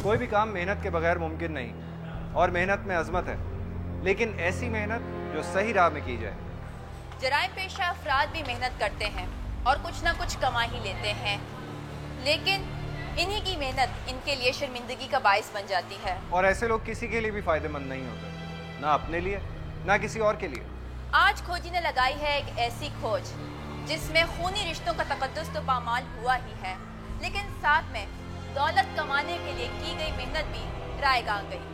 कोई भी काम मेहनत के बगैर मुमकिन नहीं, और मेहनत में अजमत है, लेकिन ऐसी मेहनत जो सही राह में की जाए। जराइम पेशा अफराद भी मेहनत करते हैं और कुछ ना कुछ कमा ही लेते हैं, लेकिन इन्हीं की मेहनत इनके लिए शर्मिंदगी का बाइस बन जाती है। और ऐसे लोग किसी के लिए भी फायदेमंद नहीं होते, ना अपने लिए ना किसी और के लिए। आज खोजी ने लगाई है एक ऐसी खोज जिसमें खूनी रिश्तों का तकद्दुस तो पामाल हुआ ही है, लेकिन साथ में दौलत कमाने के लिए की गई मेहनत भी रायगां गई।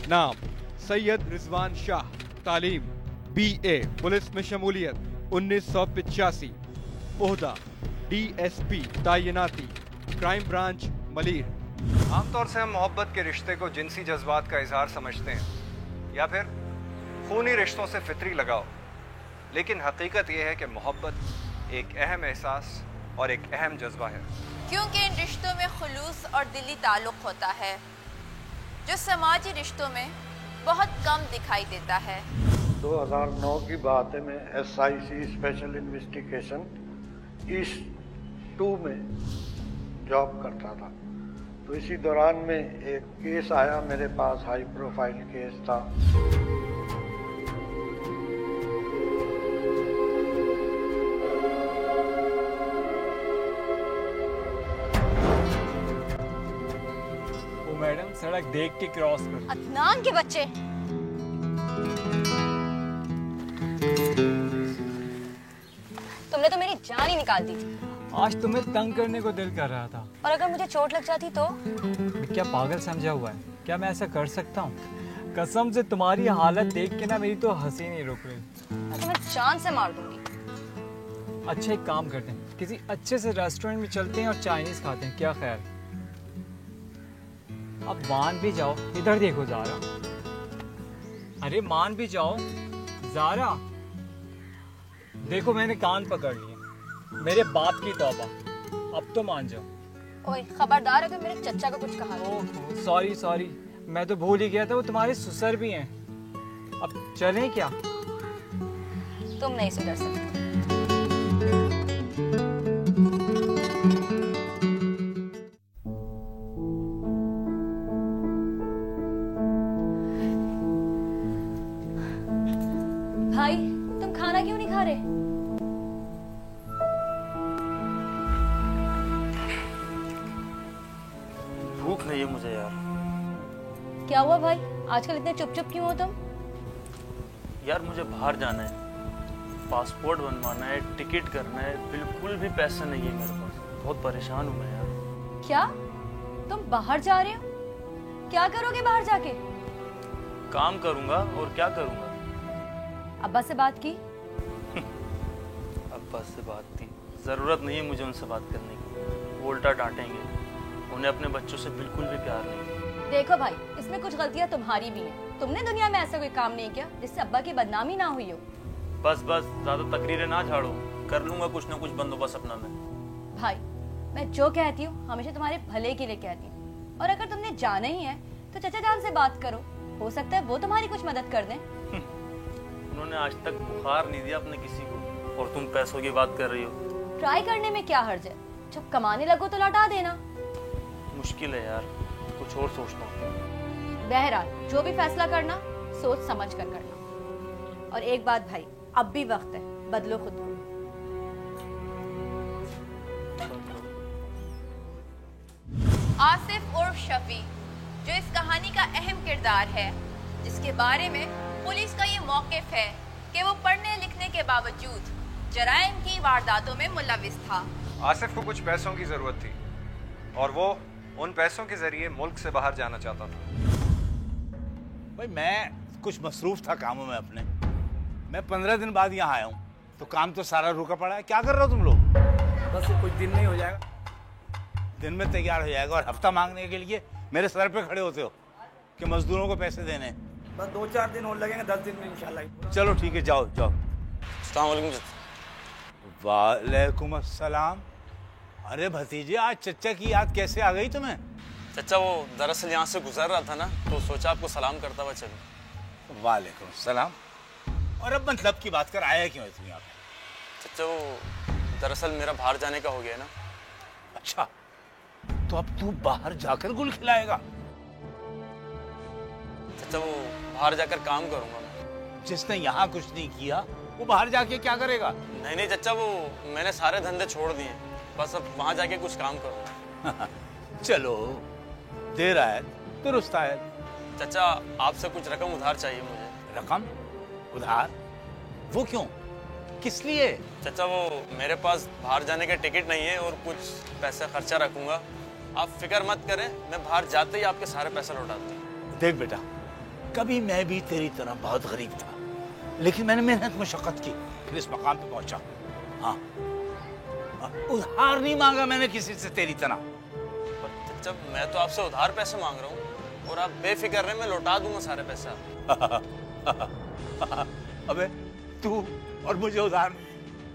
नाम सैयद रिजवान शाह, तालीम BA, पुलिस में शमूलियत 1985, ओहदा DSP तैनाती, क्राइम ब्रांच मलीर। आमतौर से हम मोहब्बत के रिश्ते को जिनसी जज्बात का इजहार समझते हैं या फिर खूनी रिश्तों से फितरी लगाओ, लेकिन हकीकत यह है कि मोहब्बत एक अहम एहसास और एक अहम जज्बा है, क्योंकि इन रिश्तों में खुलूस और दिली ताल्लुक होता है जो समाजी रिश्तों में बहुत कम दिखाई देता है। 2009 की बात है, मैं SIC स्पेशल इन्वेस्टिगेशन ईस्ट 2 में जॉब करता था। तो इसी दौरान में एक केस आया मेरे पास, हाई प्रोफाइल केस था। मैडम सड़क देख के क्रॉस कर। अदनान के बच्चे, तुमने तो मेरी जान ही निकाल दी। आज तुम्हें तंग करने को दिल कर रहा था। और अगर मुझे चोट लग जाती तो? क्या पागल समझा हुआ है? क्या मैं ऐसा कर सकता हूँ? कसम से तुम्हारी हालत देख के ना मेरी तो हंसी नहीं रुक रही। मैं तुम्हें जान से मार दूंगी। अच्छा एक काम करते हैं, किसी अच्छे से रेस्टोरेंट में चलते हैं और चाइनीज खाते हैं, क्या ख्याल? अब मान भी जाओ, इधर देखो ज़ारा। अरे मान भी जाओ ज़ारा, देखो मैंने कान पकड़ लिए, मेरे बाप की तौबा, अब तो मान जाओ। ओए खबरदार अगर मेरे चचा को कुछ कहा। ओह सॉरी सॉरी, मैं तो भूल ही गया था वो तुम्हारे ससुर भी हैं। अब चलें क्या? तुम नहीं सुधर सकते। भाई तुम खाना क्यों नहीं खा रहे? भूख नहीं है मुझे यार। क्या हुआ भाई, आजकल इतने चुप चुप क्यों हो तुम? यार मुझे बाहर जाना है, पासपोर्ट बनवाना है, टिकट करना है, बिल्कुल भी पैसे नहीं है मेरे पास। बहुत परेशान हूँ मैं यार। क्या तुम बाहर जा रहे हो? क्या करोगे बाहर जाके? काम करूंगा और क्या करूंगा। अब्बा से बात की? अब्बा से बात की? जरूरत नहीं है मुझे उनसे बात करने की, वो उल्टा डांटेंगे। उन्हें अपने बच्चों से बिल्कुल भी प्यार नहीं। देखो भाई, इसमें कुछ गलतियां तुम्हारी भी हैं। तुमने दुनिया में ऐसा कोई काम नहीं किया जिससे अब्बा की बदनामी ना हुई हो। बस बस ज्यादा तकरीरें ना झाड़ो, कर लूंगा कुछ ना कुछ बंदोबस्त अपना मैं। भाई मैं जो कहती हूँ हमेशा तुम्हारे भले के लिए कहती हूँ, और अगर तुमने जाना ही है तो चचा जान से बात करो, हो सकता है वो तुम्हारी कुछ मदद कर दें। उन्होंने आज तक बुखार नहीं दिया अपने किसी को, और तुम पैसों की बात कर रही हो। ट्राई करने में क्या हर्ज है? जब कमाने लगो तो लौटा देना। मुश्किल है यार, कुछ और सोचता हूँ। बहरहाल जो भी फैसला करना सोच समझ कर करना। और एक बात भाई, अब भी वक्त है, बदलो खुद को। आसिफ उर्फ शफी जो इस कहानी का अहम किरदार है, जिसके बारे में पुलिस का ये मौकिफ है कि वो पढ़ने लिखने के बावजूद जराइम की वारदातों में मुलविस था। आसिफ को कुछ पैसों की जरूरत थी और वो उन पैसों के जरिए मुल्क से बाहर जाना चाहता था। भाई मैं कुछ मसरूफ था कामों में अपने। मैं 15 दिन बाद यहाँ आया हूँ, तो काम तो सारा रुका पड़ा है। क्या कर रहे हो तुम लोग? बस कुछ दिन में ही हो जाएगा। दिन में तैयार हो जाएगा, और हफ्ता मांगने के लिए मेरे सर पे खड़े होते हो कि मजदूरों को पैसे देने। बस 2-4 दिन और लगेंगे, 10 दिन में इंशाल्लाह। चलो ठीक है, जाओ जाओ। अस्सलाम वालेकुम चाचा। वालेकुम अस्सलाम। अरे भतीजे, आज चचा की याद कैसे आ गई तुम्हें? चाचा वो दरअसल यहाँ से गुजर रहा था ना, तो सोचा आपको सलाम करता हुआ चलूं। वालेकुम सलाम। और अब मतलब की बात कर, आया क्यों है तुम यहाँ पे? चाचा वो दरअसल मेरा बाहर जाने का हो गया ना। अच्छा, तो अब तू बाहर जाकर गुल खिलाएगा? चाचा वो बाहर जाकर काम करूंगा मैं। जिसने यहाँ कुछ नहीं किया वो बाहर जाके क्या करेगा? नहीं नहीं चाचा, वो मैंने सारे धंधे छोड़ दिए, बस अब वहां जाके कुछ काम करूंगा। चलो, देर आयत दुरुस्त आयत। चाचा आपसे कुछ रकम उधार चाहिए मुझे। रकम उधार? वो क्यों, किस लिए? चाचा वो मेरे पास बाहर जाने का टिकट नहीं है और कुछ पैसे खर्चा रखूंगा। आप फिक्र मत करें, मैं बाहर जाते ही आपके सारे पैसे लौटा दूंगा। देख बेटा, कभी मैं भी तेरी तरह बहुत गरीब था, लेकिन मैंने मेहनत मशक्कत की, फिर इस मकाम पे पहुंचा। हाँ, उधार नहीं मांगा मैंने किसी से तेरी तरह। पर चाचा मैं तो आपसे उधार पैसे मांग रहा हूँ और आप बेफिक्र रहे, मैं लौटा दूंगा सारे पैसे। अबे तू और मुझे उधार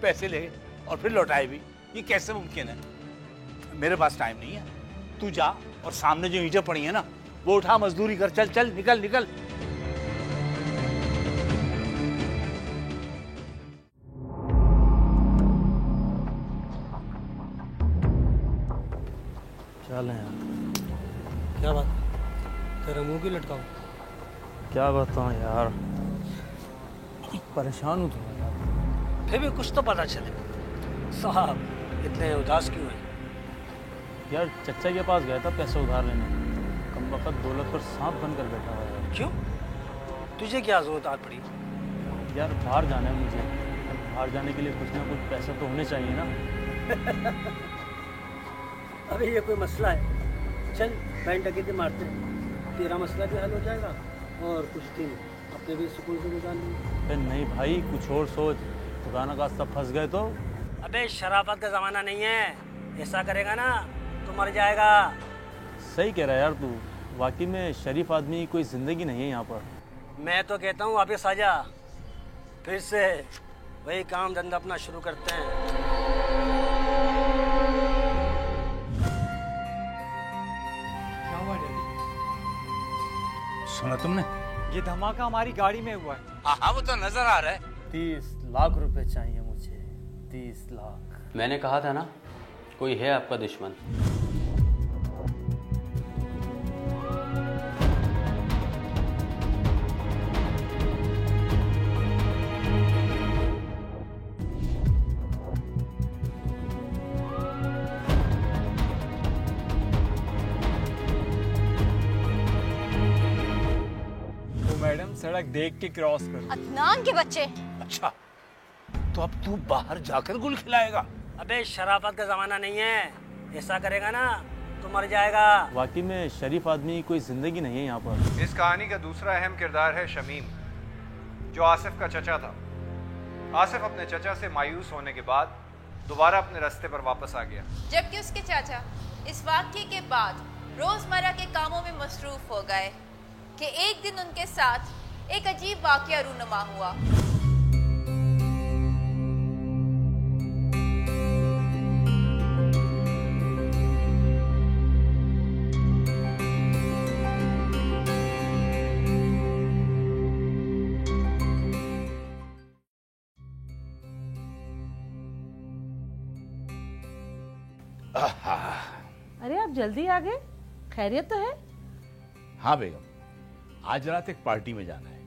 पैसे ले और फिर लौटाए भी, ये कैसे मुमकिन है? मेरे पास टाइम नहीं है, तू जा और सामने जो ईंटें पड़ी है ना वो उठा, मजदूरी कर। चल चल, निकल निकल। चल यार। क्या बात, तेरा मुंह क्यों लटकाऊं? क्या बताऊँ यार, परेशान हूँ तुम्हें यार। फिर भी कुछ तो पता चले साहब, इतने उदास क्यों हैं? यार चचा के पास गया था पैसे उधार लेने, कम वक्त दौलत पर सांप बनकर बैठा हुआ है। क्यों, तुझे क्या जरूरत आ पड़ी? यार बाहर जाना है मुझे, बाहर जाने के लिए कुछ ना कुछ पैसे तो होने चाहिए ना। अबे ये कोई मसला है? चल बैंक डकैती मारते हैं, तेरा मसला भी हल हो जाएगा और कुछ दिन अपने भी सुकून से गुजार लेंगे। अरे नहीं भाई, कुछ और सोच, खुदा ना खास्ता फंस गए तो। अबे शराफत का जमाना नहीं है, ऐसा करेगा ना तो मर जाएगा। सही कह रहा है यार तू, वाकई में शरीफ आदमी कोई जिंदगी नहीं है यहाँ पर। मैं तो कहता हूँ वापस आ जा, फिर से वही काम धंधा अपना शुरू करते हैं। सुना तुमने? ये धमाका हमारी गाड़ी में हुआ है। हाँ, वो तो नजर आ रहा है। 30 लाख रुपए चाहिए मुझे, 30 लाख। मैंने कहा था ना, कोई है आपका दुश्मन। मैडम सड़क देख के क्रॉस करो। अदनान के बच्चे। अच्छा, तो अब तू बाहर जाकर गुल खिलाएगा? अबे शराफत का जमाना नहीं है, ऐसा करेगा ना तो मर जाएगा। वाकई में शरीफ आदमी कोई जिंदगी नहीं है यहाँ पर। इस कहानी का दूसरा अहम किरदार है शमीम, जो आसिफ का चचा था। आसिफ अपने चचा से मायूस होने के बाद दोबारा अपने रास्ते पर वापस आ गया, जबकि उसके चाचा इस वाक़ये के बाद रोजमर्रा के कामों में मसरूफ हो गए कि एक दिन उनके साथ एक अजीब वाक़या रूनुमा हुआ। अरे आप जल्दी आ गए, खैरियत तो है? हाँ बेगम, आज रात एक पार्टी में जाना है,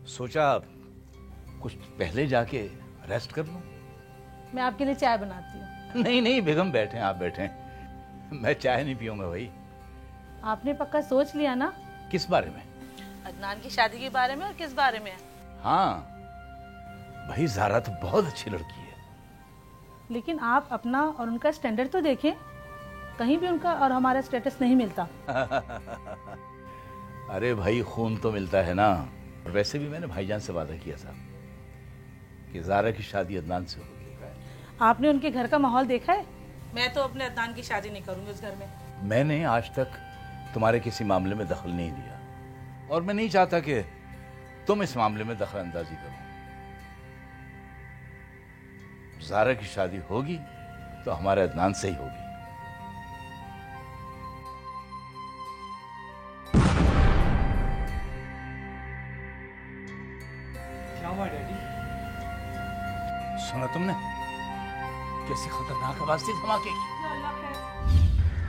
सोचा कुछ पहले जाके रेस्ट कर लूं। मैं आपके लिए चाय बनाती हूँ। नहीं नहीं बेगम, बैठे आप बैठे, मैं चाय नहीं पीऊंगा भाई। आपने पक्का सोच लिया ना? किस बारे में? अदनान की शादी के बारे में और किस बारे में? हाँ भाई, ज़ारा तो बहुत अच्छी लड़की है। लेकिन आप अपना और उनका स्टैंडर्ड तो देखें, कहीं भी उनका और हमारा स्टेटस नहीं मिलता। अरे भाई, खून तो मिलता है ना। और वैसे भी मैंने भाईजान से वादा किया था कि ज़ारा की शादी अदनान से होगी। आपने उनके घर का माहौल देखा है? मैं तो अपने अदनान की शादी नहीं करूंगी उस घर में। मैंने आज तक तुम्हारे किसी मामले में दखल नहीं दिया और मैं नहीं चाहता कि तुम इस मामले में दखलंदाजी करो। ज़ारा की शादी होगी तो हमारे अदनान से ही होगी। क्या हुआ डैडी? सुना तुमने कैसी खतरनाक आवाज थी धमाके की?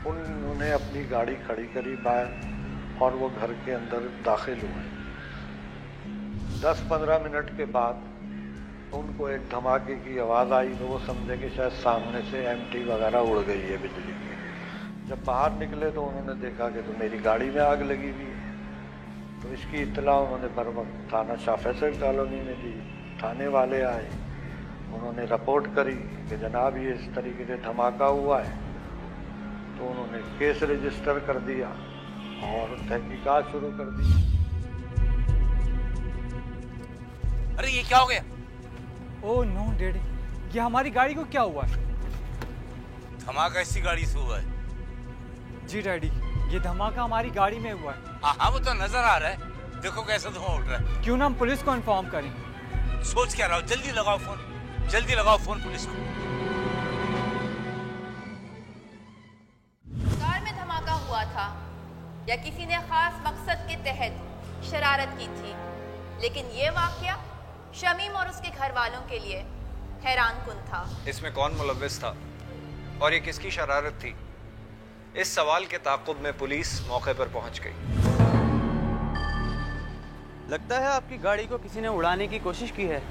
उन्होंने अपनी गाड़ी खड़ी करी बाहर और वो घर के अंदर दाखिल हुए। 10-15 मिनट के बाद उनको एक धमाके की आवाज़ आई तो वो समझे कि शायद सामने से एमटी वगैरह उड़ गई है बिजली की। जब बाहर निकले तो उन्होंने देखा कि तो मेरी गाड़ी में आग लगी हुई है। तो इसकी इत्तला उन्होंने बर वक्त थाना शाह फैसल कॉलोनी में दी। थाने वाले आए, उन्होंने रिपोर्ट करी कि जनाब ये इस तरीके से धमाका हुआ है। तो उन्होंने केस रजिस्टर कर दिया और तहकीकात शुरू कर दी। अरे ये क्या हो गया? ओह नो डैडी, ये हमारी गाड़ी को क्या हुआ? धमाका इसी गाड़ी से हुआ है। जी डैडी, ये धमाका हमारी गाड़ी में हुआ है। हाँ वो तो नजर आ रहा है। देखो कैसा धुआं उठ रहा है। क्यों ना हम पुलिस को इन्फॉर्म करें? सोच क्या रहा हो? जल्दी लगाओ फोन, जल्दी लगाओ फोन पुलिस को। कार में धमाका हुआ था या किसी ने खास मकसद के तहत शरारत की थी, लेकिन ये वाकया शमीम और उसके घर वालों के लिए हैरानकुन था। इसमें कौन मुलव्विस था और ये किसकी शरारत थी? इस सवाल के ताक़ुब में पुलिस मौके पर पहुंच गई। लगता है आपकी गाड़ी को किसी ने उड़ाने की कोशिश की है।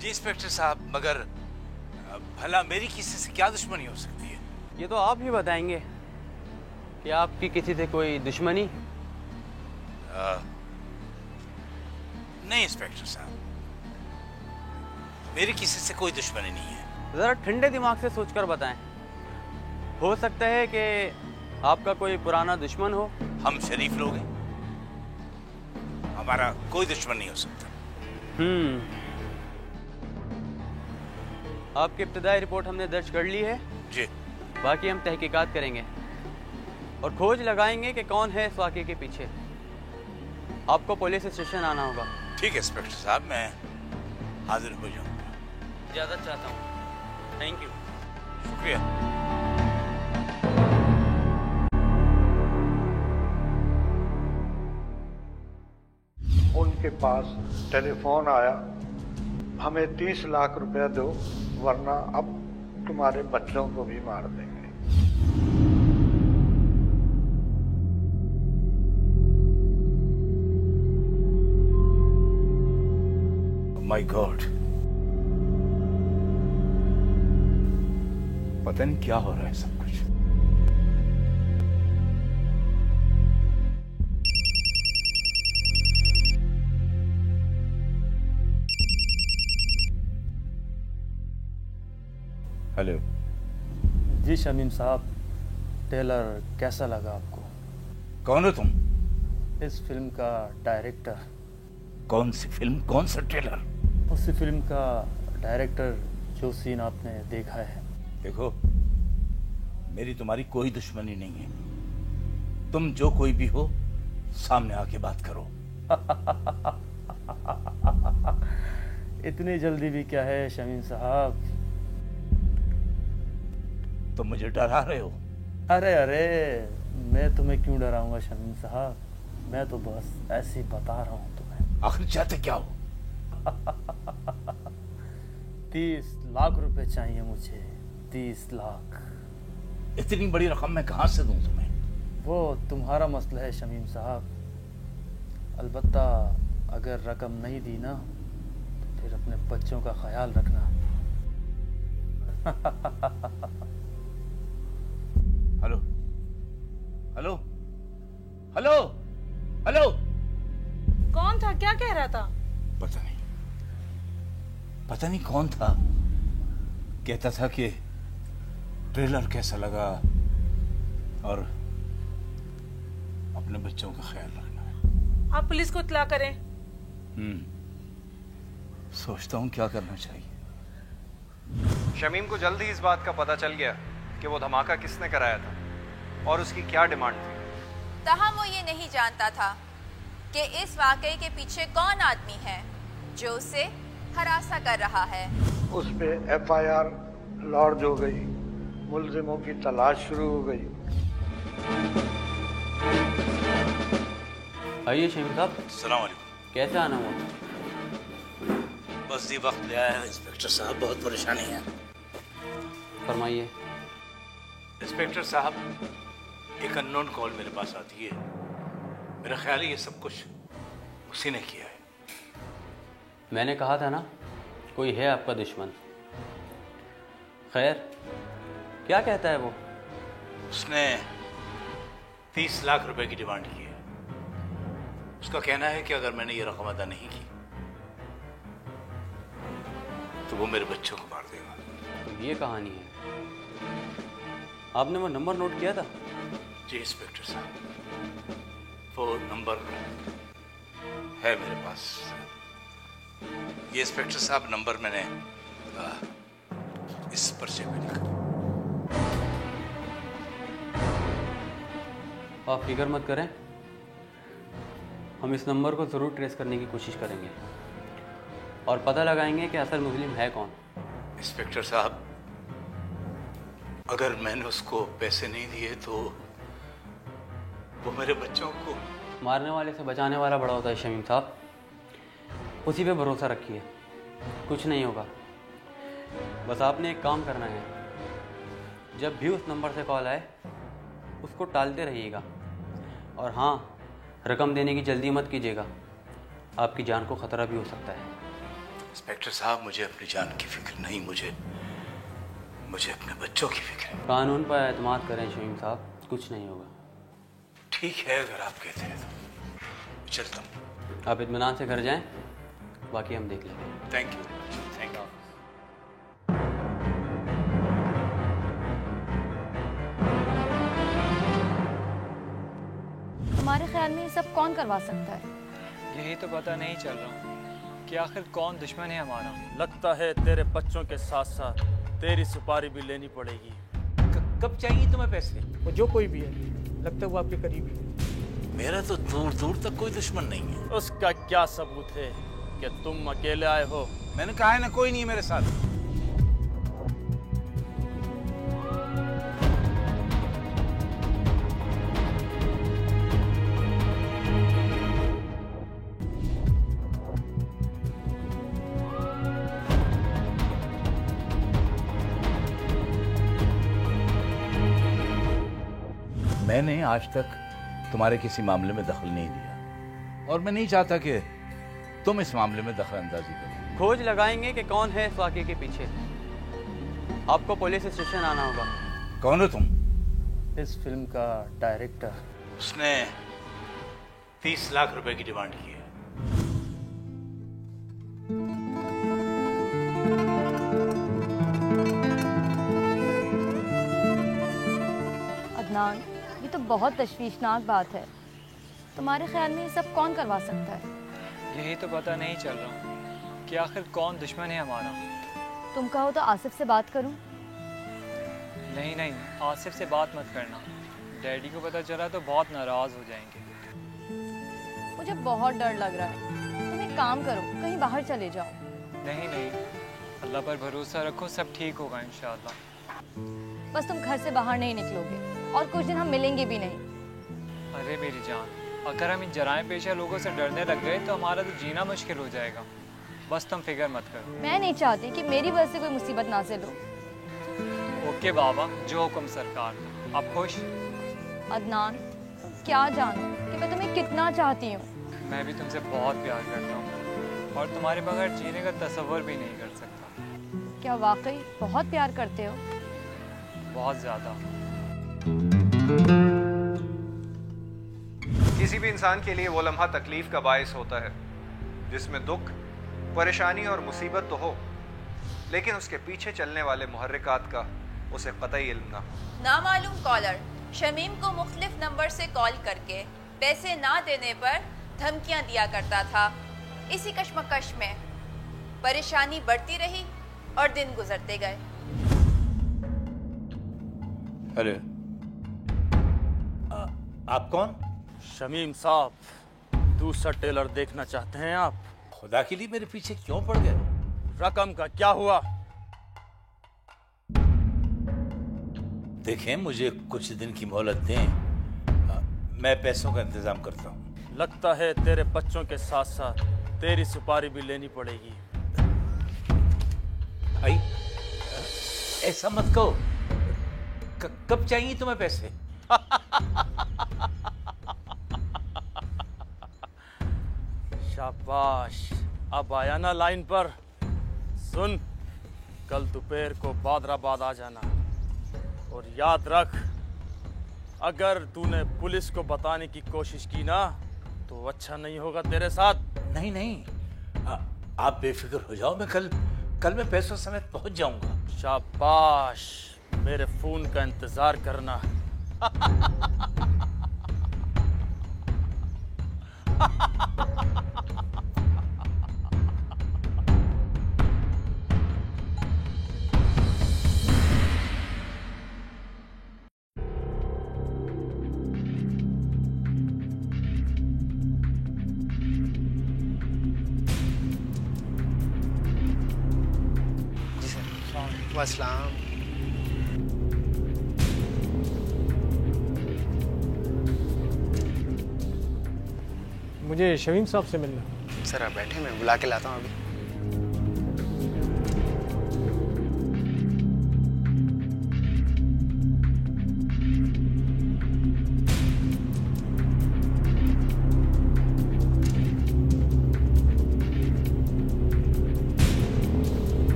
जी इंस्पेक्टर साहब, मगर भला मेरी किसी से क्या दुश्मनी हो सकती है? ये तो आप ही बताएंगे कि आपकी किसी से कोई दुश्मनी? नहीं इंस्पेक्टर साहब, मेरी किसी से कोई दुश्मनी नहीं है। जरा ठंडे दिमाग से सोचकर बताएं। हो सकता है कि आपका कोई पुराना दुश्मन हो। हम शरीफ लोग हैं, हमारा कोई दुश्मन नहीं हो सकता। आपकी इब्तिदाई रिपोर्ट हमने दर्ज कर ली है जी। बाकी हम तहकीकात करेंगे और खोज लगाएंगे कि कौन है इस वाक़े के पीछे। आपको पुलिस स्टेशन आना होगा। ठीक है इंस्पेक्टर साहब, मैं हाजिर हो जाऊंगा। इजाज़त चाहता हूँ। Thank you. शुक्रिया। उनके पास टेलीफोन आया, हमें 30 लाख रुपया दो वरना अब तुम्हारे बच्चों को भी मार देंगे। माय गॉड, पता नहीं क्या हो रहा है सब कुछ। हेलो जी शमीम साहब, टेलर कैसा लगा आपको? कौन हो तुम? इस फिल्म का डायरेक्टर। कौन सी फिल्म, कौन सा ट्रेलर? उसी फिल्म का डायरेक्टर जो सीन आपने देखा है। देखो, मेरी तुम्हारी कोई दुश्मनी नहीं है। तुम जो कोई भी हो सामने आके बात करो। इतनी जल्दी भी क्या है शमीम साहब? तुम मुझे डरा रहे हो? अरे अरे, मैं तुम्हें क्यों डराऊंगा शमीम साहब? मैं तो बस ऐसे ही बता रहा हूँ तुम्हें। आखिर चाहते क्या हो? 30 लाख रुपए चाहिए मुझे। 30 लाख। इतनी बड़ी रकम मैं कहां से दूं तुम्हें? वो तुम्हारा मसला है शमीम साहब। अलबत्ता अगर रकम नहीं दी ना तो फिर अपने बच्चों का ख्याल रखना। Hello hello hello hello. कौन था? क्या कह रहा था? पता नहीं कौन था। कहता था कि ट्रेलर कैसा लगा और अपने बच्चों का ख्याल रखना है। आप पुलिस को इत्तला करें। सोचता हूँ क्या करना चाहिए। शमीम को जल्द ही इस बात का पता चल गया कि वो धमाका किसने कराया था और उसकी क्या डिमांड थी। ताहम वो ये नहीं जानता था कि इस वाकये के पीछे कौन आदमी है जो उसे हरासा कर रहा है। उस पे FIR लॉन्च हो गई, मुलजिमों की तलाश शुरू हो गई। आइए शमीम साहब। अस्सलाम वालेकुम। कैसे आना हुआ? बस ये वक्त ले आया है इंस्पेक्टर साहब, बहुत परेशानी है। फरमाइए। इंस्पेक्टर साहब, एक अननोन कॉल मेरे पास आती है। मेरा ख्याल है ये सब कुछ उसी ने किया है। मैंने कहा था ना, कोई है आपका दुश्मन। खैर, क्या कहता है वो? उसने 30 लाख रुपए की डिमांड की है। उसका कहना है कि अगर मैंने ये रकम अदा नहीं की तो वो मेरे बच्चों को मार देगा। तो ये कहानी है। आपने वो नंबर नोट किया था? जी इंस्पेक्टर साहब, वो नंबर है मेरे पास। ये इंस्पेक्टर साहब नंबर मैंने इस पर्चे पे लिखा। आप फिक्र मत करें, हम इस नंबर को ज़रूर ट्रेस करने की कोशिश करेंगे और पता लगाएंगे कि असल मुस्लिम है कौन। इंस्पेक्टर साहब, अगर मैंने उसको पैसे नहीं दिए तो वो मेरे बच्चों को मारने वाले से बचाने वाला बड़ा होता है शमीम साहब, उसी पे भरोसा रखिए, कुछ नहीं होगा। बस आपने एक काम करना है, जब भी उस नंबर से कॉल आए उसको टालते रहिएगा। और हाँ, रकम देने की जल्दी मत कीजिएगा, आपकी जान को ख़तरा भी हो सकता है। इंस्पेक्टर साहब, मुझे अपनी जान की फिक्र नहीं, मुझे अपने बच्चों की फिक्र है। कानून पर एतमाद करें शमीम साहब, कुछ नहीं होगा। ठीक है, अगर आप कहते हैं तो चलता हूँ। आप इत्मीनान से घर जाएं, बाकी हम देख लेंगे। Thank you, thank you. तुम्हारे ख्याल में ये सब कौन करवा सकता है? यही तो पता नहीं चल रहा कि आखिर कौन दुश्मन है हमारा। लगता है तेरे बच्चों के साथ साथ तेरी सुपारी भी लेनी पड़ेगी। कब चाहिए तुम्हें पैसे? वो जो कोई भी है, लगता है वो आपके करीबी है। मेरा तो दूर दूर तक कोई दुश्मन नहीं है। उसका क्या सबूत है कि तुम अकेले आए हो? मैंने कहा है ना, कोई नहीं है मेरे साथ। मैंने आज तक तुम्हारे किसी मामले में दखल नहीं दिया और मैं नहीं चाहता कि तुम इस मामले में दखल अंदाजी करो। खोज लगाएंगे कि कौन है इस वाक़े के पीछे। आपको पुलिस स्टेशन आना होगा। कौन हो तुम? इस फिल्म का डायरेक्टर। उसने 30 लाख रुपए की डिमांड की है। अदनान, ये तो बहुत तशवीशनाक बात है। तुम्हारे ख्याल में ये सब कौन करवा सकता है? यही तो पता नहीं चल रहा कि आखिर कौन दुश्मन है हमारा। तुम कहो तो आसिफ से बात करूं? नहीं नहीं, आसिफ से बात मत करना। डैडी को पता चला तो बहुत नाराज हो जाएंगे। मुझे बहुत डर लग रहा है। तुम एक काम करो, कहीं बाहर चले जाओ। नहीं नहीं, अल्लाह पर भरोसा रखो, सब ठीक होगा इंशाअल्लाह। बस तुम घर से बाहर नहीं निकलोगे और कुछ दिन हम मिलेंगे भी नहीं। अरे मेरी जान, अगर हम इन जराइम पेशा लोगों से डरने लग गए तो हमारा तो जीना मुश्किल हो जाएगा। बस तुम फिक्र मत करो। मैं नहीं चाहती कि मेरी वजह से कोई मुसीबत नाज़िल हो। ओके बाबा, जो हुक्म सरकार। आप खुश? अदनान, क्या जानो कि मैं तुम्हें कितना चाहती हूँ। मैं भी तुमसे बहुत प्यार करता हूँ और तुम्हारे बगैर जीने का तसव्वुर भी नहीं कर सकता। क्या वाकई बहुत प्यार करते हो? बहुत ज़्यादा। किसी भी इंसान के लिए वो लम्हा तकलीफ का बायस होता है जिसमें दुख, परेशानी और मुसीबत तो हो, लेकिन उसके पीछे चलने वाले मुहर्रिकात का उसे कतई इल्म ना हो। नामालूम कॉलर शमीम को मुख्तलिफ नंबर से कॉल करके पैसे ना देने पर धमकियां दिया करता था। इसी कश्मकश में परेशानी बढ़ती रही और दिन गुजरते गए। हेलो, आप कौन? शमीम साहब, दूसरा टेलर देखना चाहते हैं आप? खुदा के लिए मेरे पीछे क्यों पड़ गए? रकम का क्या हुआ? देखें, मुझे कुछ दिन की मोहलत दें, मैं पैसों का इंतजाम करता हूँ। लगता है तेरे बच्चों के साथ साथ तेरी सुपारी भी लेनी पड़ेगी। भाई ऐसा मत कहो। कब चाहिए तुम्हें पैसे? शाबाश, अब आया ना लाइन पर। सुन, कल दोपहर को बादराबाद आ जाना, और याद रख, अगर तूने पुलिस को बताने की कोशिश की ना तो अच्छा नहीं होगा तेरे साथ। नहीं नहीं, आप बेफिक्र हो जाओ, मैं कल मैं पैसों समेत पहुंच जाऊंगा। शाबाश, मेरे फोन का इंतजार करना। अस्सलाम। मुझे शमीम साहब से मिलना। सर आप बैठे, मैं बुला के लाता हूँ अभी।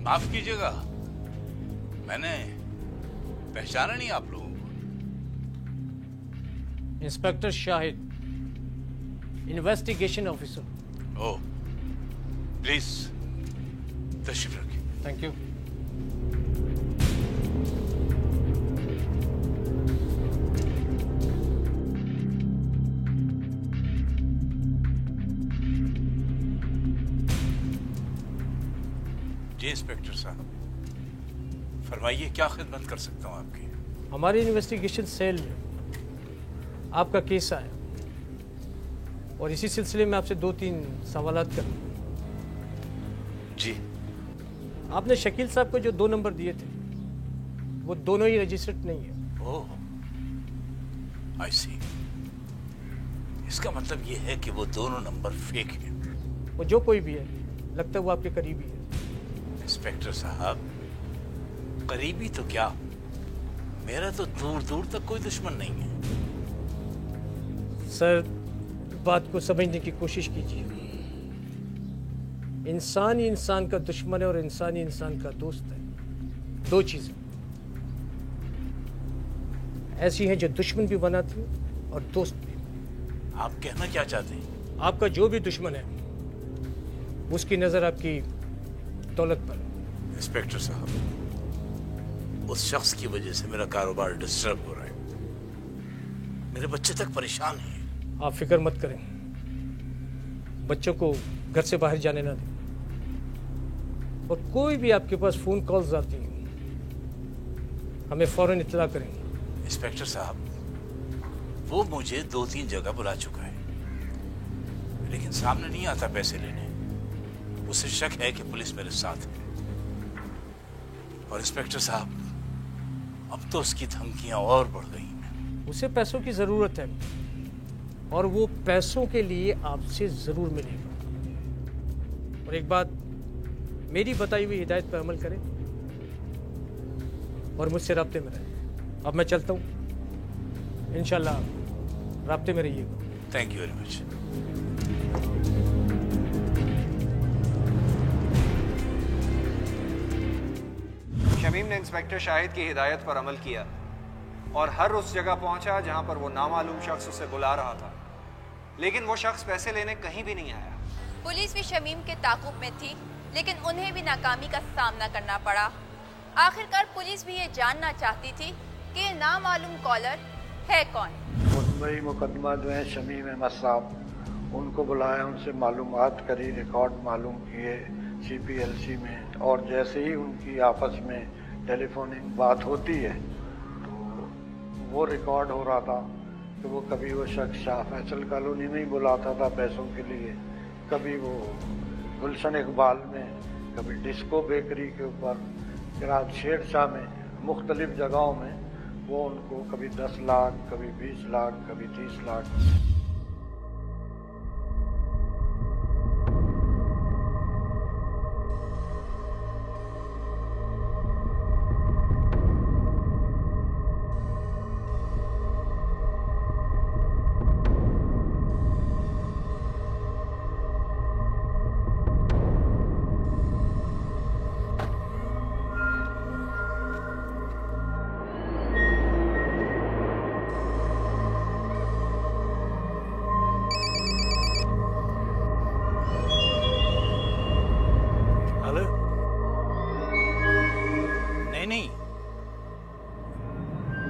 माफ कीजिएगा, मैंने पहचाना नहीं आप लोगों को। Inspector Shahid, investigation officer. Oh, please तशरीफ रखिए। Thank you. जी इंस्पेक्टर साहब, फरमाइए, क्या खिदमत कर सकता हूँ आपकी? हमारी इन्वेस्टिगेशन सेल में आपका केस आया और इसी सिलसिले में आपसे 2-3 सवालात कर। जी। आपने शकील साहब को जो 2 नंबर दिए थे वो दोनों ही रजिस्टर्ड नहीं है। ओह, आई सी। इसका मतलब ये है कि वो दोनों नंबर फेक हैं। वो जो कोई भी है, लगता है वो आपके करीबी है। इंस्पेक्टर साहब, करीबी तो क्या, मेरा तो दूर दूर तक कोई दुश्मन नहीं है। सर, बात को समझने की कोशिश कीजिए। इंसान ही इंसान का दुश्मन है और इंसान ही इंसान का दोस्त है। 2 चीजें ऐसी हैं जो दुश्मन भी बनाती हैं और दोस्त भी। आप कहना क्या चाहते हैं? आपका जो भी दुश्मन है उसकी नजर आपकी दौलत पर। इंस्पेक्टर साहब, उस शख्स की वजह से मेरा कारोबार डिस्टर्ब हो रहा है, मेरे बच्चे तक परेशान हैं। आप फिक्र मत करें, बच्चों को घर से बाहर जाने ना दें, और कोई भी आपके पास फोन कॉल्स आती हैं हमें फौरन इत्तला करें। इंस्पेक्टर साहब, वो मुझे 2-3 जगह बुला चुका है, लेकिन सामने नहीं आता पैसे लेने। उसे शक है कि पुलिस मेरे साथ है। और इंस्पेक्टर साहब, अब तो उसकी धमकियां और बढ़ गई हैं। उसे पैसों की जरूरत है और वो पैसों के लिए आपसे जरूर मिलेगा। और एक बात, मेरी बताई हुई हिदायत पर अमल करें और मुझसे राब्ते में रहें। अब मैं चलता हूँ, इंशाल्लाह राब्ते में रहिएगा। Thank you very much. Shamim ने इंस्पेक्टर शाहिद की हिदायत पर अमल किया और हर उस जगह पहुंचा जहां पर वो नामालूम शख्स उसे बुला रहा था, लेकिन वो शख्स पैसे लेने कहीं भी नहीं आया। पुलिस भी शमीम के ताक़ुब में थी, लेकिन उन्हें भी नाकामी का सामना करना पड़ा। आखिरकार पुलिस भी ये जानना चाहती थी कि ये नामालूम कॉलर है कौन। मुंबई मुकदमा जो है शमीम अहमद साहब, उनको बुलाया, उनसे मालूमात करी, रिकॉर्ड मालूम किए CPLC में, और जैसे ही उनकी आपस में टेलीफोनिक बात होती है तो वो रिकॉर्ड हो रहा था कि वो कभी वो शख्स शाह फैसल कॉलोनी में ही बुलाता था पैसों के लिए, कभी वो गुलशन इकबाल में, कभी डिस्को बेकरी के ऊपर, फिर शेरशाह में, मुख्तलिफ जगहों में वो उनको कभी 10 लाख, कभी 20 लाख, कभी 30 लाख।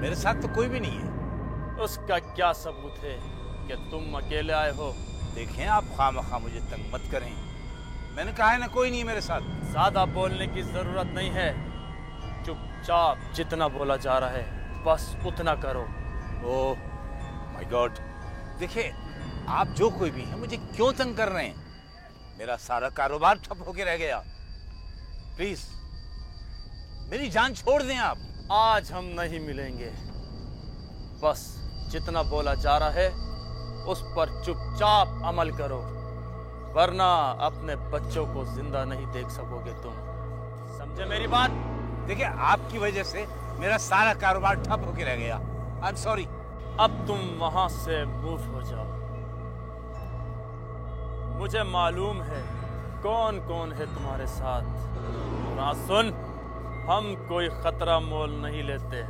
मेरे साथ तो कोई भी नहीं है। उसका क्या सबूत है कि तुम अकेले आए हो? देखें, आप खामखा मुझे तंग मत करें। मैंने कहा है ना, कोई नहीं है मेरे साथ। ज्यादा बोलने की जरूरत नहीं है, चुपचाप जितना बोला जा रहा है बस उतना करो। ओह माय गॉड, देखिए आप जो कोई भी है मुझे क्यों तंग कर रहे हैं? मेरा सारा कारोबार ठप होके रह गया। प्लीज मेरी जान छोड़ दें आप। आज हम नहीं मिलेंगे, बस जितना बोला जा रहा है उस पर चुपचाप अमल करो, वरना अपने बच्चों को जिंदा नहीं देख सकोगे तुम। समझे मेरी बात? देखिए, आपकी वजह से मेरा सारा कारोबार ठप होके रह गया। I am sorry. अब तुम वहां से मूव हो जाओ। मुझे मालूम है कौन कौन है तुम्हारे साथ। ना सुन, हम कोई खतरा मोल नहीं लेते,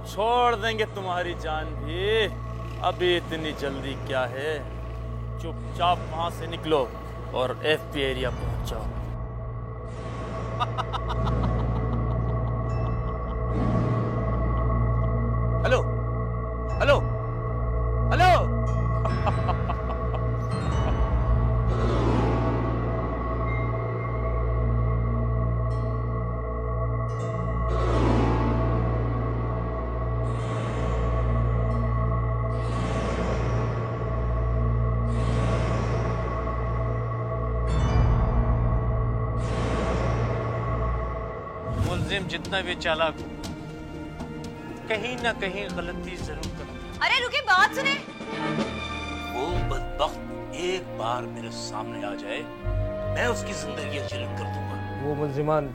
छोड़ देंगे तुम्हारी जान भी। अभी इतनी जल्दी क्या है? चुपचाप वहां से निकलो और एफपी एरिया पहुंच जाओ। हेलो हेलो हेलो मुल्जिम जितना भी चालाक हो, कहीं ना कहीं गलती जरूर करता। अरे रुके, बात सुने। वो बदबख्त एक बार मेरे सामने आ जाए, मैं उसकी जिंदगी अचरज कर दूंगा। वो मुल्जिमान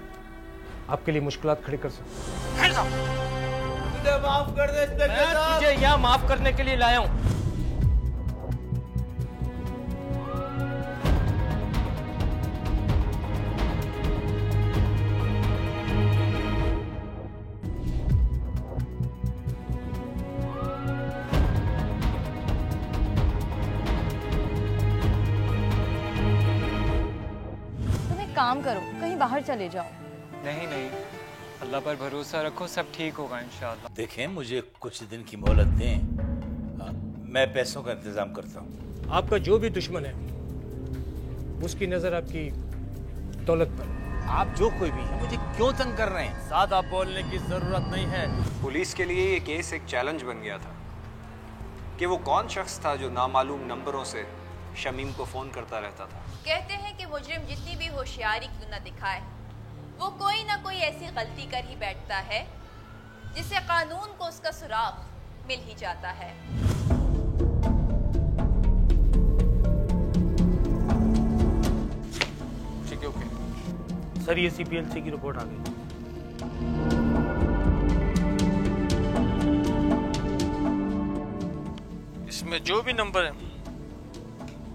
आपके लिए मुश्किलात खड़ी कर सकते। मुझे माफ कर दे इंस्पेक्टर साहब। तुझे यहाँ माफ करने के लिए लाया हूँ। काम करो, कहीं बाहर चले जाओ। नहीं नहीं, अल्लाह पर भरोसा रखो, सब ठीक होगा इंशाअल्लाह। देखें, मुझे कुछ दिन की मोहलत दें, मैं पैसों का इंतजाम करता हूँ। आपका जो भी दुश्मन है उसकी नजर आपकी दौलत पर। आप जो कोई भी है मुझे क्यों तंग कर रहे हैं? ज्यादा बोलने की जरूरत नहीं है। पुलिस के लिए ये केस एक चैलेंज बन गया था कि वो कौन शख्स था जो नामालूम नंबरों से शमीम को फोन करता रहता था। कहते हैं कि मुजरिम जितनी भी होशियारी क्यों न दिखाए, वो कोई ना कोई ऐसी गलती कर ही बैठता है जिससे कानून को उसका सुराग मिल ही जाता है। ठीक है, ओके सर, ये सीपीएलसी की रिपोर्ट आ गई। इसमें जो भी नंबर है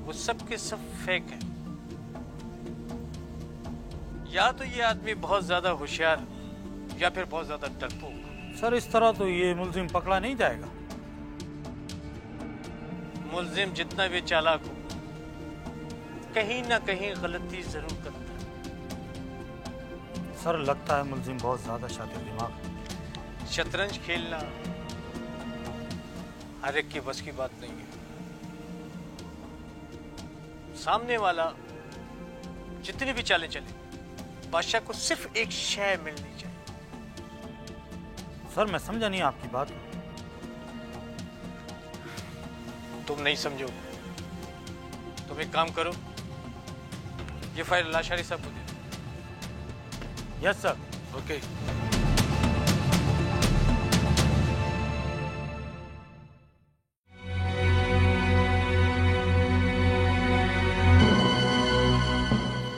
वो सब के सब फेक है। या तो ये आदमी बहुत ज्यादा होशियार या फिर बहुत ज्यादा डरपोक। सर, इस तरह तो ये मुल्जिम पकड़ा नहीं जाएगा। मुल्जिम जितना भी चालाक हो, कहीं ना कहीं गलती जरूर करता है। सर, लगता है मुल्जिम बहुत ज्यादा शातिर दिमाग है। शतरंज खेलना हर एक की बस की बात नहीं है। सामने वाला जितनी भी चालें चले, बादशाह को सिर्फ एक शय मिलनी चाहिए, सर मैं समझा नहीं आपकी बात। तुम नहीं समझो। तुम एक काम करो, ये फाइल लाशारी साहब को दे दो। Yes sir. ओके।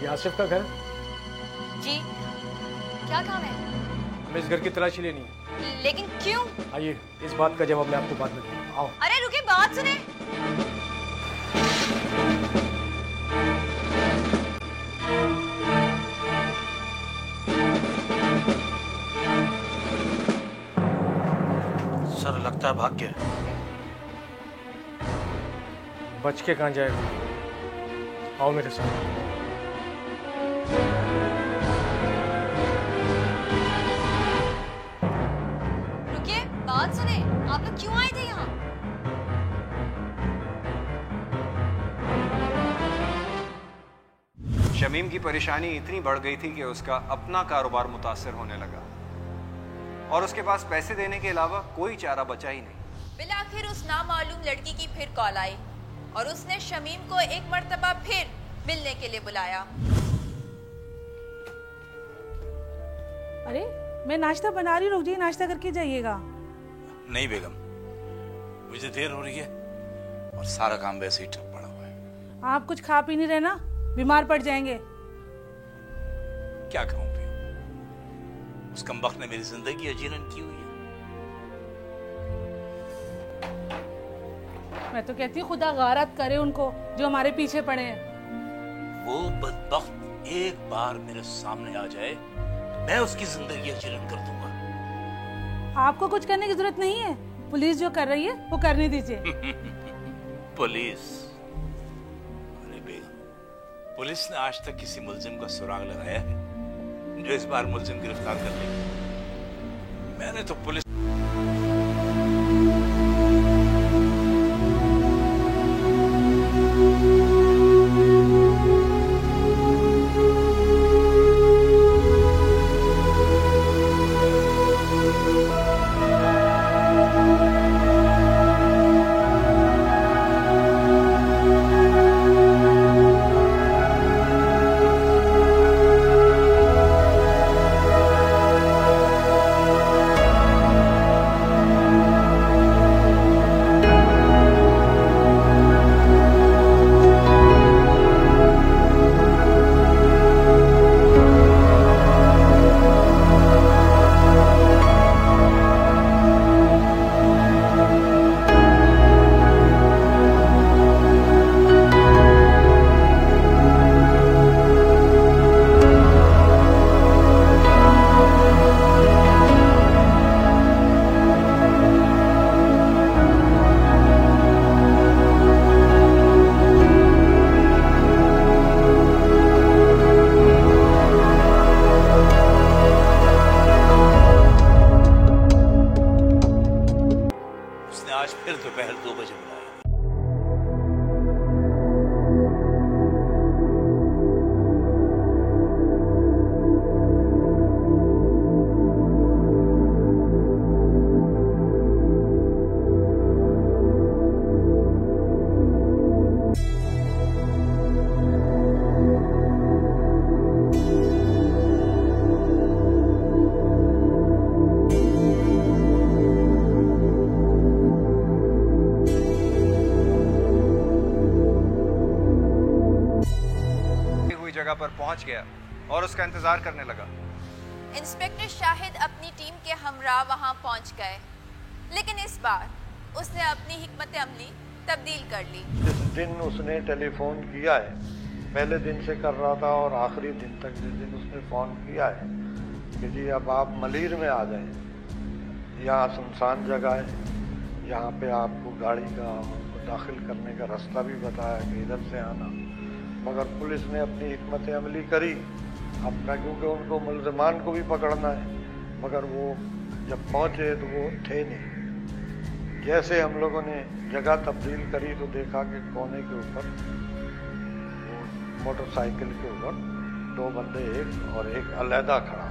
ये आसिफ का घर? जी, क्या काम है? हमें इस घर की तलाशी लेनी है। लेकिन क्यों? आइए, इस बात का जवाब मैं आपको बाद में दूंगा। आओ। अरे रुके, बात सुने। सर लगता है भाग गया। बच के कहाँ जाएगा? आओ मेरे साथ। रुकिए, बात सुने। आप लोग क्यों आए थे यहाँ? शमीम की परेशानी इतनी बढ़ गई थी कि उसका अपना कारोबार मुतासर होने लगा और उसके पास पैसे देने के अलावा कोई चारा बचा ही नहीं। बिलाखिर उस नामालूम लड़की की फिर कॉल आई और उसने शमीम को एक मर्तबा फिर मिलने के लिए बुलाया। अरे मैं नाश्ता बना रही हूँ, रुक जाइए, नाश्ता करके जाइएगा। नहीं बेगम, मुझे देर हो रही है और सारा काम वैसे ही ठप पड़ा हुआ है। आप कुछ खा पी नहीं रहे ना, बीमार पड़ जाएंगे। क्या खाऊं पियूं? उस कमबख्त ने मेरी जिंदगी अजीरन की हुई है। मैं तो कहती हूँ खुदा गारत करे उनको जो हमारे पीछे पड़े हैं। वो बदबख्त एक बार मेरे सामने आ जाए तो मैं उसकी जिंदगी अजीरन कर दूंगा। आपको कुछ करने की जरूरत नहीं है, पुलिस जो कर रही है वो करने दीजिए। पुलिस? अरे बेगम, पुलिस ने आज तक किसी मुल्जिम का सुराग लगाया है जो इस बार मुल्जिम गिरफ्तार कर लेगी? मैंने तो पुलिस दोपहर 2 बजे बुलाया। पर पहुंच गया और उसका इंतजार करने लगा। इंस्पेक्टर शाहिद अपनी टीम के हमरा वहां पहुंच गए, लेकिन इस बार उसने अपनी हिकमत अमली तब्दील कर ली। जिस दिन उसने टेलीफोन किया है, पहले दिन से कर रहा था और आखिरी दिन तक, जिस दिन उसने फ़ोन किया है कि जी अब आप मलीर में आ जाएं, यहाँ सुनसान जगह है, यहाँ पे आपको गाड़ी का दाखिल करने का रास्ता भी बताया कि इधर से आना, मगर पुलिस ने अपनी हिकमत अमली करी अपना, क्योंकि उनको मुल्ज़मान को भी पकड़ना है, मगर वो जब पहुँचे तो वो थे नहीं। जैसे हम लोगों ने जगह तब्दील करी तो देखा कि कोने के ऊपर मोटरसाइकिल के ऊपर 2 बंदे, एक और एक अलहदा खड़ा।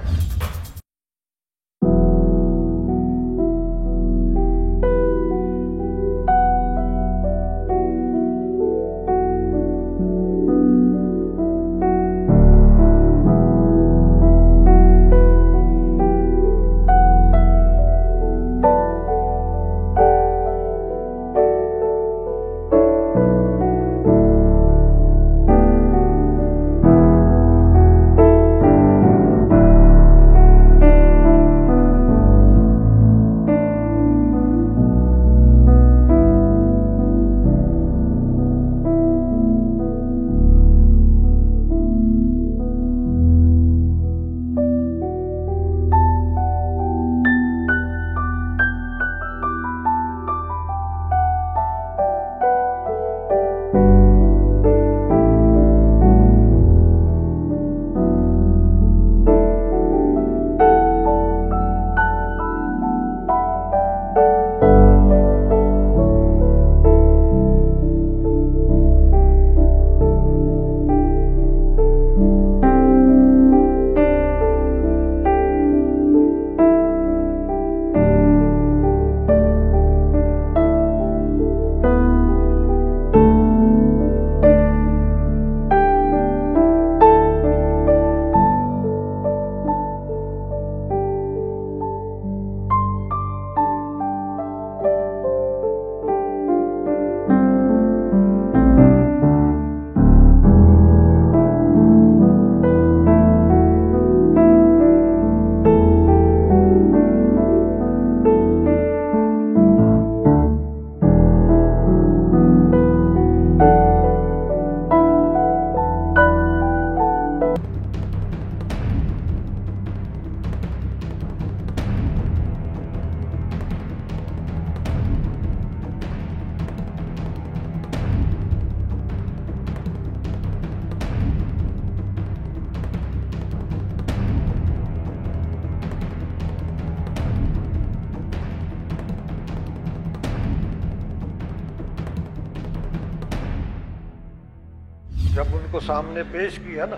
जब उनको सामने पेश किया ना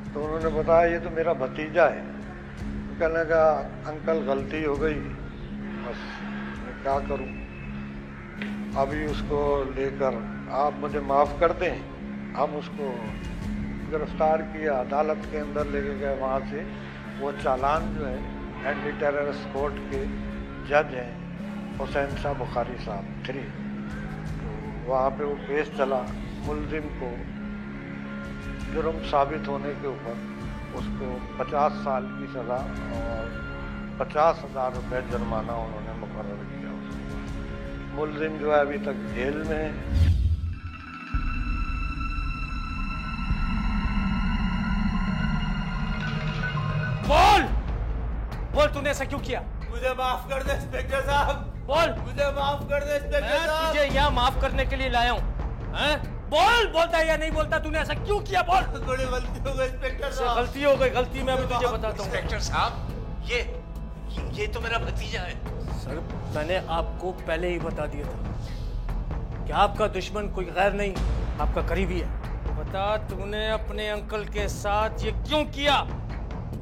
तो उन्होंने बताया ये तो मेरा भतीजा है। कहने लगा अंकल गलती हो गई, बस मैं क्या करूं, अभी उसको लेकर आप मुझे माफ़ कर दें। हम उसको गिरफ्तार किया, अदालत के अंदर लेके गए। वहाँ से वो चालान जो है एंटी टेररिस्ट कोर्ट के जज हैं हुसैन शाह बुखारी साहब 3, तो वहाँ पे वो केस चला। मुलजिम को जुर्म साबित होने के ऊपर उसको 50 साल की सज़ा और 50,000 रुपये जुर्माना उन्होंने मुकर्रर किया उसको। मुलजिम जो है अभी तक जेल में है। बोल तूने ऐसा क्यों किया? मुझे माफ कर दे इंस्पेक्टर साहब। बोल। मुझे माफ कर दे इंस्पेक्टर साहब। तुझे यहाँ माफ करने के लिए लाया हूँ। बोल, बोलता है या नहीं बोलता? तूने ऐसा क्यों किया? बोल। बड़ी गलती हो गई इंस्पेक्टर साहब। गलती हो गई, गलती मैं अभी तुझे बताता हूँ। इंस्पेक्टर साहब, ये तो मेरा भतीजा है। सर, मैंने आपको पहले ही बता दिया था कि आपका दुश्मन कोई गैर नहीं, आपका करीबी है। बता, तूने अपने अंकल के साथ ये क्यों किया?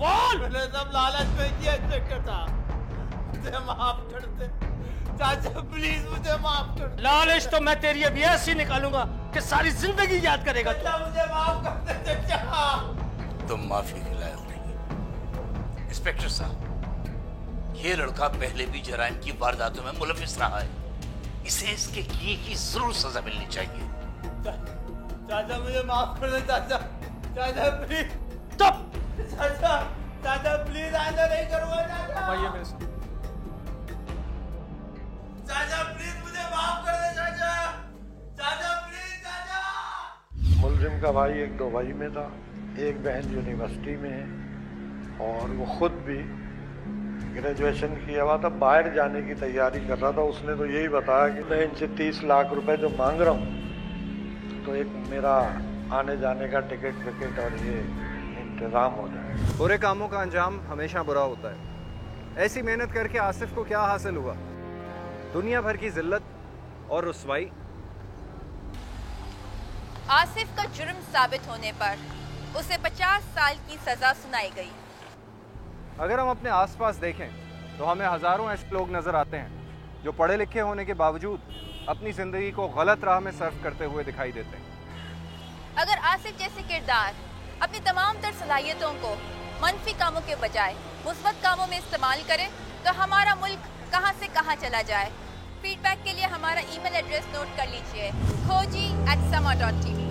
बोल। मैंने सब लालच में किया इंस्पेक्टर साहब, मुझे माफ कर दे चाचा, प्लीज मुझे माफ कर दे। लालच तो मैं तेरी अभी ऐसी निकालूंगा कि सारी जिंदगी याद करेगा तू। मुझे माफ कर दे चाचा। तुम माफी के लायक नहीं। इंस्पेक्टर साहब, ये लड़का पहले भी जराइम की वारदातों में मुलविस रहा है। इसे इसके किए की जरूर सजा मिलनी चाहिए। चाचा मुझे माफ कर दे चाचा, चाचा प्लीज। स्टॉप। चाचा, चाचा प्लीज आइंदा नहीं करूंगा चाचा। आइए मेरे साथ। चाचा प्लीज मुझे माफ कर दे चाचा, चाचा प्लीज चाचा। मुलजिम का भाई एक दुबई में था, एक बहन यूनिवर्सिटी में है और वो खुद भी ग्रेजुएशन किया हुआ था, बाहर जाने की तैयारी कर रहा था। उसने तो यही बताया कि मैं इनसे 30 लाख रुपए जो मांग रहा हूँ तो एक मेरा आने जाने का टिकट विकेट और ये इंतजाम हो जाए। बुरे कामों का अंजाम हमेशा बुरा होता है। ऐसी मेहनत करके आसिफ को क्या हासिल हुआ? दुनिया भर की जिल्लत और रुसवाई। आसिफ का जुर्म साबित होने पर उसे 50 साल की सजा सुनाई गई। अगर हम अपने आसपास देखें तो हमें हजारों ऐसे लोग नजर आते हैं जो पढ़े लिखे होने के बावजूद अपनी जिंदगी को गलत राह में सर्व करते हुए दिखाई देते हैं। अगर आसिफ जैसे किरदार अपनी तमाम तर सलाहियतों को मनफी कामों के बजाय मुस्बत कामों में इस्तेमाल करे तो हमारा मुल्क कहां से कहां चला जाए। फीडबैक के लिए हमारा ईमेल एड्रेस नोट कर लीजिए, khoji@sama.tv।